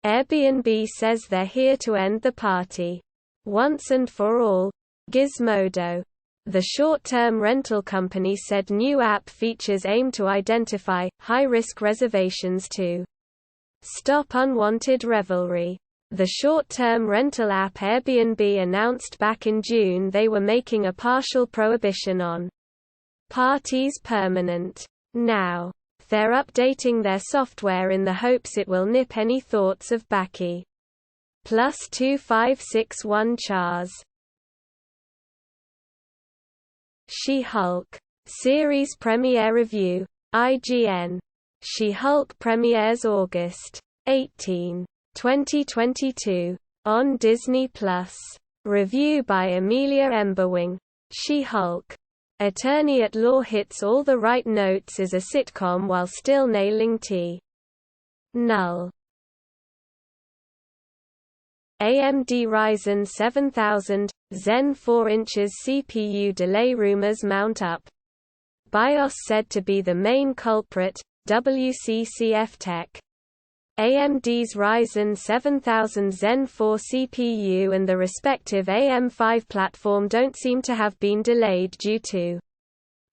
Airbnb says they're here to end the party. Once and for all. Gizmodo. The short-term rental company said new app features aim to identify high-risk reservations to stop unwanted revelry. The short-term rental app Airbnb announced back in June they were making a partial prohibition on parties permanent. Now, they're updating their software in the hopes it will nip any thoughts of Baki. +2561 Chars. She-Hulk. Series premiere review. IGN. She-Hulk premieres August 18, 2022. On Disney+. Review by Amelia Emberwing. She-Hulk. Attorney at law hits all the right notes as a sitcom while still nailing T. Null. AMD Ryzen 7000, Zen 4 inches CPU delay rumors mount up. BIOS said to be the main culprit, WCCF Tech. AMD's Ryzen 7000 Zen 4 CPU and the respective AM5 platform don't seem to have been delayed due to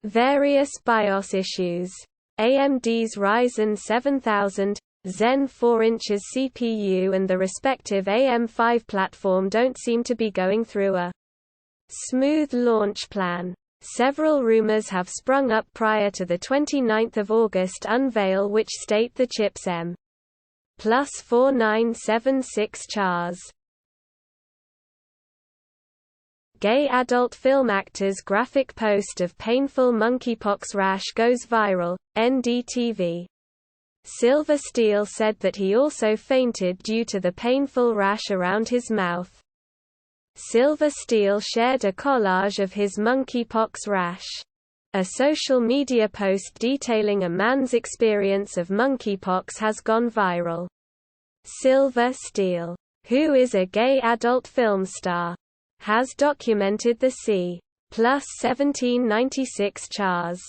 various BIOS issues. AMD's Ryzen 7000 Zen 4 inches CPU and the respective AM5 platform don't seem to be going through a smooth launch plan. Several rumors have sprung up prior to the 29th of August unveil which state the chips M+4976 Chars. Gay adult film actor's graphic post of painful monkeypox rash goes viral, NDTV. Silver Steel said that he also fainted due to the painful rash around his mouth. Silver Steel shared a collage of his monkeypox rash. A social media post detailing a man's experience of monkeypox has gone viral. Silver Steel, who is a gay adult film star, has documented the C+1796 Chars.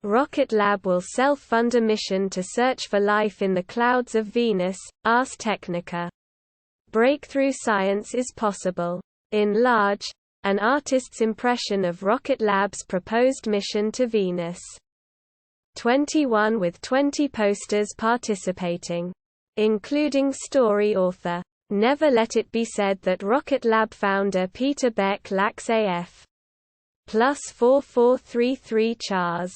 Rocket Lab will self-fund a mission to search for life in the clouds of Venus, Ars Technica. Breakthrough science is possible. In large, an artist's impression of Rocket Lab's proposed mission to Venus. 21 with 20 posters participating, including story author. Never let it be said that Rocket Lab founder Peter Beck lacks AF. +4433 Chars.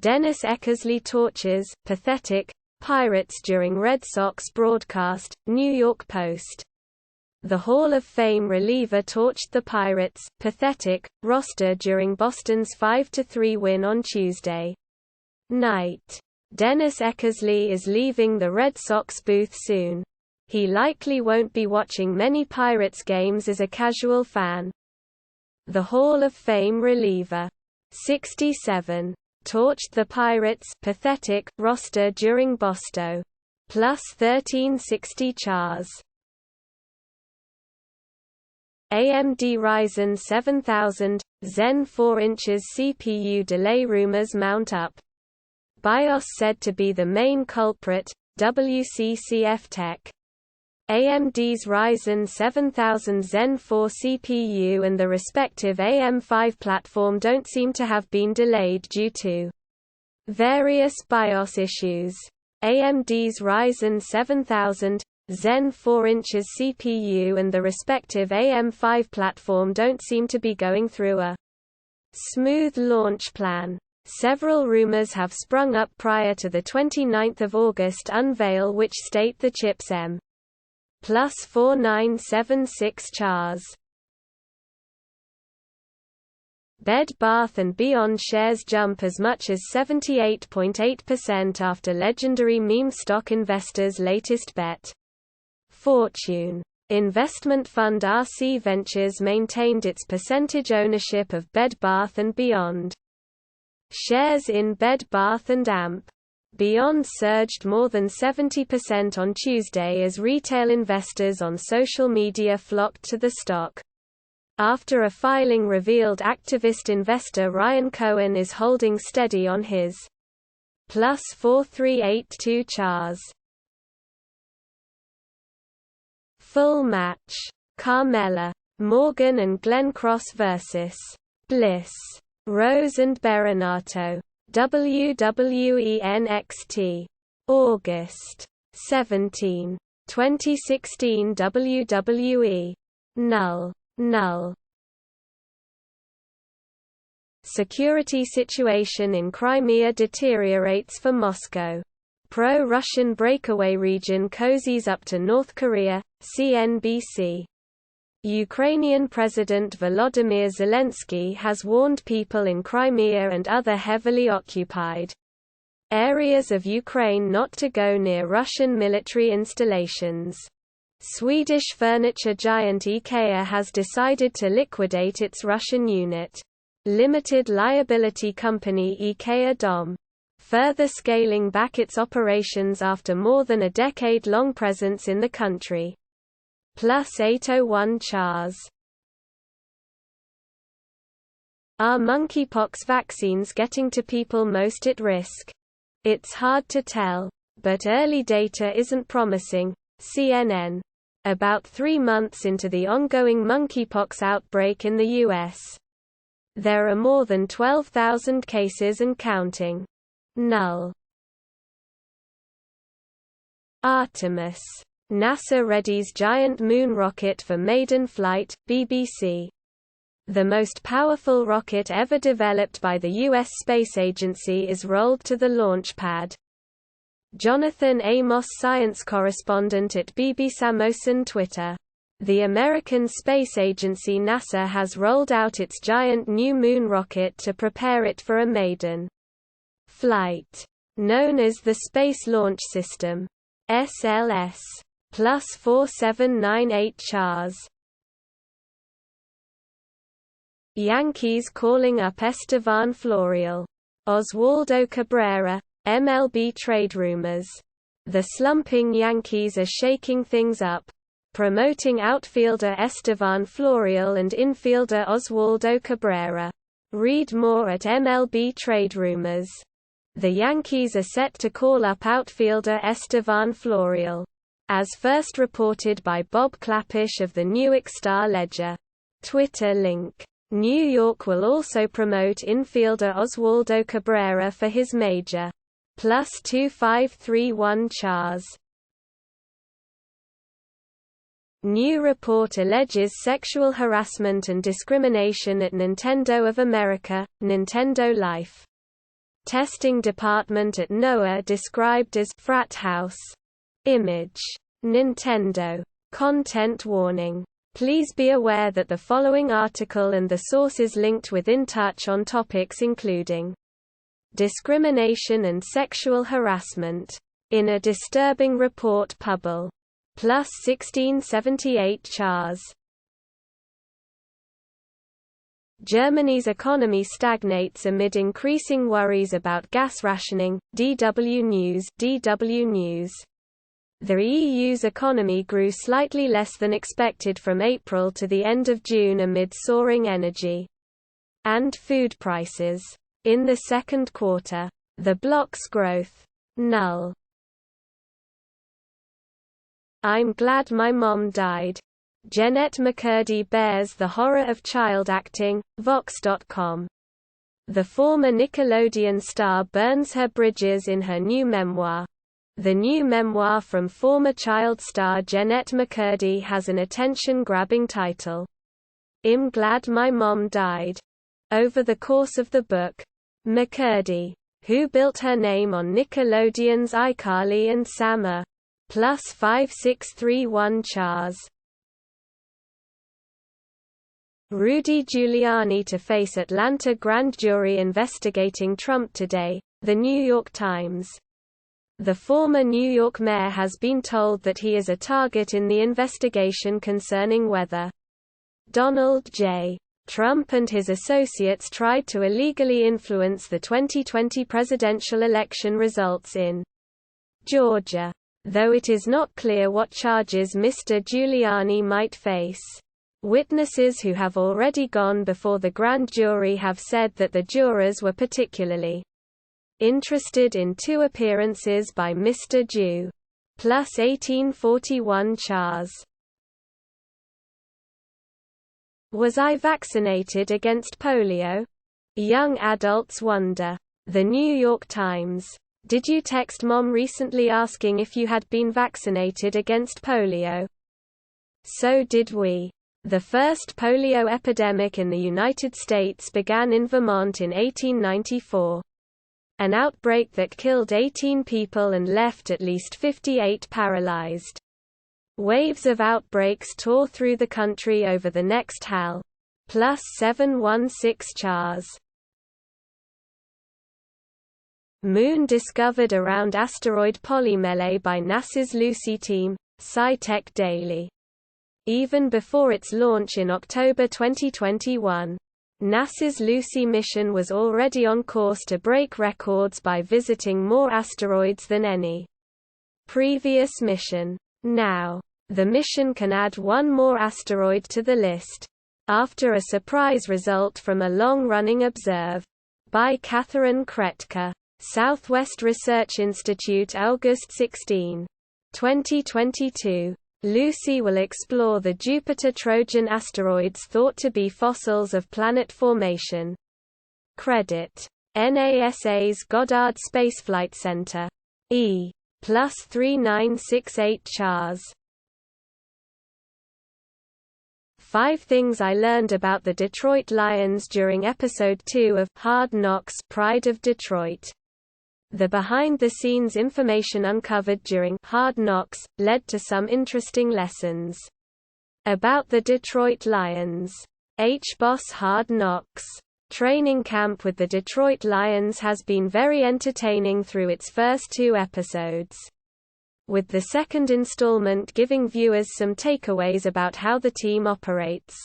Dennis Eckersley tortures pathetic Pirates during Red Sox broadcast, New York Post. The Hall of Fame reliever torched the Pirates' pathetic roster during Boston's 5-3 win on Tuesday night. Dennis Eckersley is leaving the Red Sox booth soon. He likely won't be watching many Pirates games as a casual fan. The Hall of Fame reliever, 67, torched the Pirates' pathetic roster during Boston. +1360 Chars. AMD Ryzen 7000, Zen 4 inches CPU delay rumors mount up. BIOS said to be the main culprit, WCCF Tech. AMD's Ryzen 7000 Zen 4 CPU and the respective AM5 platform don't seem to have been delayed due to various BIOS issues. AMD's Ryzen 7000 Zen 4 inches CPU and the respective AM5 platform don't seem to be going through a smooth launch plan. Several rumors have sprung up prior to the 29th of August unveil which state the chips M+4976 Chars. Bed Bath & Beyond shares jump as much as 78.8% after legendary meme stock investor's latest bet. Fortune. Investment fund RC Ventures maintained its percentage ownership of Bed Bath & Beyond. Shares in Bed Bath & Beyond surged more than 70% on Tuesday as retail investors on social media flocked to the stock. After a filing revealed activist investor Ryan Cohen is holding steady on his plus 4382 Chars. Full match. Carmella, Morgan and Glencross vs. Bliss, Rose and Berenato. WWE NXT. August 17, 2016. WWE. Null. Security situation in Crimea deteriorates for Moscow. Pro-Russian breakaway region cozies up to North Korea, CNBC. Ukrainian President Volodymyr Zelensky has warned people in Crimea and other heavily occupied areas of Ukraine not to go near Russian military installations. Swedish furniture giant IKEA has decided to liquidate its Russian unit. Limited liability company IKEA Dom, further scaling back its operations after more than a decade-long presence in the country. Plus 801 Chars. Are monkeypox vaccines getting to people most at risk? It's hard to tell, but early data isn't promising. CNN. About 3 months into the ongoing monkeypox outbreak in the U.S., there are more than 12,000 cases and counting. Null. Artemis. NASA readies giant moon rocket for maiden flight, BBC. The most powerful rocket ever developed by the U.S. Space Agency is rolled to the launch pad. Jonathan Amos, science correspondent at BBC Samosan Twitter. The American Space Agency NASA has rolled out its giant new moon rocket to prepare it for a maiden flight. Known as the Space Launch System. SLS. Plus 4798 Chars. Yankees calling up Estevan Florial. Oswaldo Cabrera, MLB Trade Rumors. The slumping Yankees are shaking things up, promoting outfielder Estevan Florial and infielder Oswaldo Cabrera. Read more at MLB Trade Rumors. The Yankees are set to call up outfielder Estevan Florial. As first reported by Bob Klapisch of the Newark Star-Ledger. Twitter link. New York will also promote infielder Oswaldo Cabrera for his major. Plus 2531 Chars. New report alleges sexual harassment and discrimination at Nintendo of America, Nintendo Life. Testing department at NOAA described as frat house. Image. Nintendo. Content warning. Please be aware that the following article and the sources linked within touch on topics including discrimination and sexual harassment. In a disturbing report Pubble. Plus 1678 Chars. Germany's economy stagnates amid increasing worries about gas rationing, DW News. The EU's economy grew slightly less than expected from April to the end of June amid soaring energy and food prices. In the second quarter, the bloc's growth. Null. I'm glad my mom died. Jennette McCurdy bears the horror of child acting, Vox.com. The former Nickelodeon star burns her bridges in her new memoir. The new memoir from former child star Jennette McCurdy has an attention-grabbing title. I'm Glad My Mom Died. Over the course of the book, McCurdy, who built her name on Nickelodeon's iCarly and Sam are plus 5631 Chars. Rudy Giuliani to face Atlanta grand jury investigating Trump today, The New York Times. The former New York mayor has been told that he is a target in the investigation concerning whether Donald J. Trump and his associates tried to illegally influence the 2020 presidential election results in Georgia, though it is not clear what charges Mr. Giuliani might face. Witnesses who have already gone before the grand jury have said that the jurors were particularly Interested in 2 appearances by Mr. Jew. Plus 1841 Chars. Was I vaccinated against polio? Young adults wonder. The New York Times. Did you text mom recently asking if you had been vaccinated against polio? So did we. The first polio epidemic in the United States began in Vermont in 1894. An outbreak that killed 18 people and left at least 58 paralyzed. Waves of outbreaks tore through the country over the next HAL. Plus 716 Chars. Moon discovered around asteroid Polymele by NASA's Lucy team, SciTech Daily. Even before its launch in October 2021. NASA's Lucy mission was already on course to break records by visiting more asteroids than any previous mission. Now, the mission can add 1 more asteroid to the list, after a surprise result from a long-running observe by Catherine Kretka, Southwest Research Institute, August 16, 2022. Lucy will explore the Jupiter-Trojan asteroids thought to be fossils of planet formation. Credit: NASA's Goddard Spaceflight Center. E. Plus 3968 Chars. 5 Things I Learned About the Detroit Lions during Episode 2 of Hard Knocks: Pride of Detroit. The behind-the-scenes information uncovered during Hard Knocks led to some interesting lessons about the Detroit Lions. Boss Hard Knocks. Training camp with the Detroit Lions has been very entertaining through its first 2 episodes, with the second installment giving viewers some takeaways about how the team operates.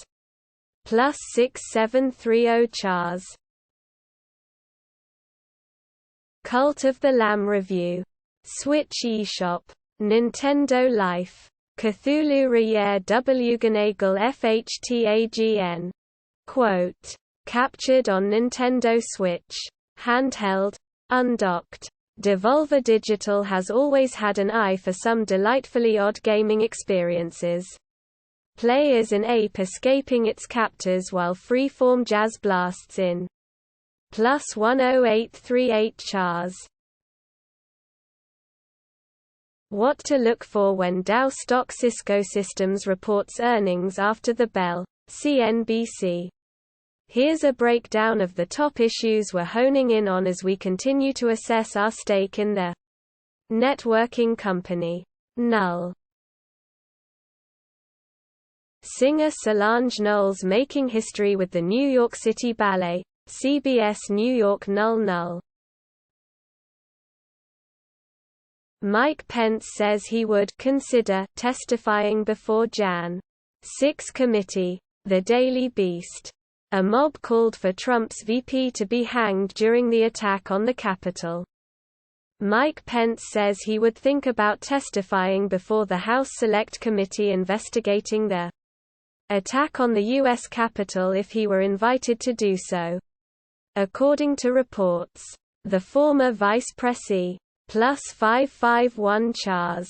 Plus 6730 Chars. Cult of the Lamb Review. Switch eShop. Nintendo Life. Cthulhu R'yer Wgnagle FHTAGN. Quote. Captured on Nintendo Switch. Handheld. Undocked. Devolver Digital has always had an eye for some delightfully odd gaming experiences. Players in Ape escaping its captors while freeform jazz blasts in. Plus 10838 Chars. What to look for when Dow stock Cisco Systems reports earnings after the bell. CNBC. Here's a breakdown of the top issues we're honing in on as we continue to assess our stake in the networking company. Null. Singer Solange Knowles making history with the New York City Ballet. CBS New York. Null. Mike Pence says he would consider testifying before Jan. 6 committee. The Daily Beast. A mob called for Trump's VP to be hanged during the attack on the Capitol. Mike Pence says he would think about testifying before the House Select Committee investigating the attack on the U.S. Capitol if he were invited to do so. According to reports, the former vice presi. Plus 551 Chars.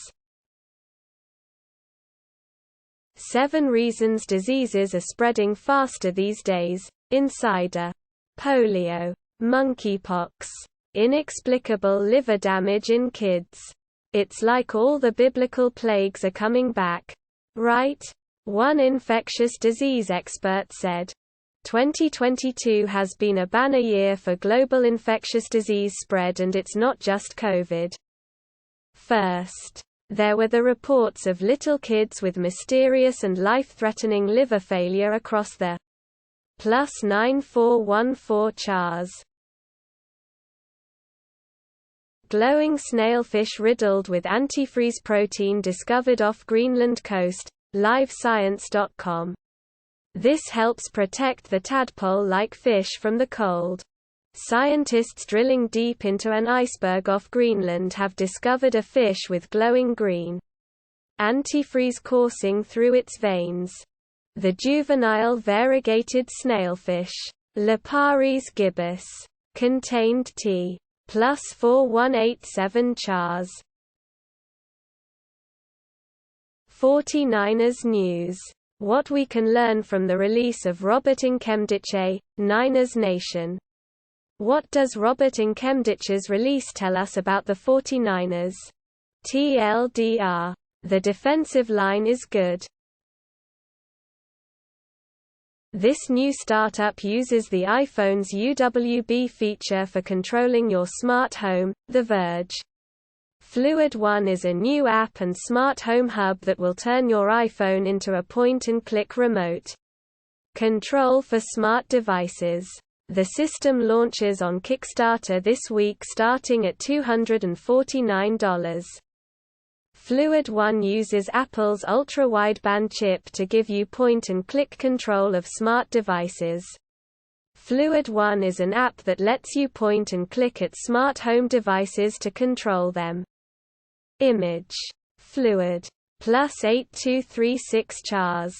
7 reasons diseases are spreading faster these days. Insider. Polio. Monkeypox. Inexplicable liver damage in kids. It's like all the biblical plagues are coming back. Right? One infectious disease expert said. 2022 has been a banner year for global infectious disease spread, and it's not just COVID. First, there were the reports of little kids with mysterious and life-threatening liver failure across the plus 9414 Chars. Glowing snailfish riddled with antifreeze protein discovered off Greenland coast. LiveScience.com. This helps protect the tadpole-like fish from the cold. Scientists drilling deep into an iceberg off Greenland have discovered a fish with glowing green antifreeze coursing through its veins. The juvenile variegated snailfish, Leparis gibbus, contained T. +4187 Chars. 49ers news. What we can learn from the release of Robert Nkemdiche, Niners Nation. What does Robert Nkemdiche's release tell us about the 49ers? TLDR. The defensive line is good. This new startup uses the iPhone's UWB feature for controlling your smart home, The Verge. Fluid One is a new app and smart home hub that will turn your iPhone into a point-and-click remote control for smart devices. The system launches on Kickstarter this week starting at $249. Fluid One uses Apple's ultra-wideband chip to give you point-and-click control of smart devices. Fluid One is an app that lets you point and click at smart home devices to control them. Image. Fluid. +8236 Chars.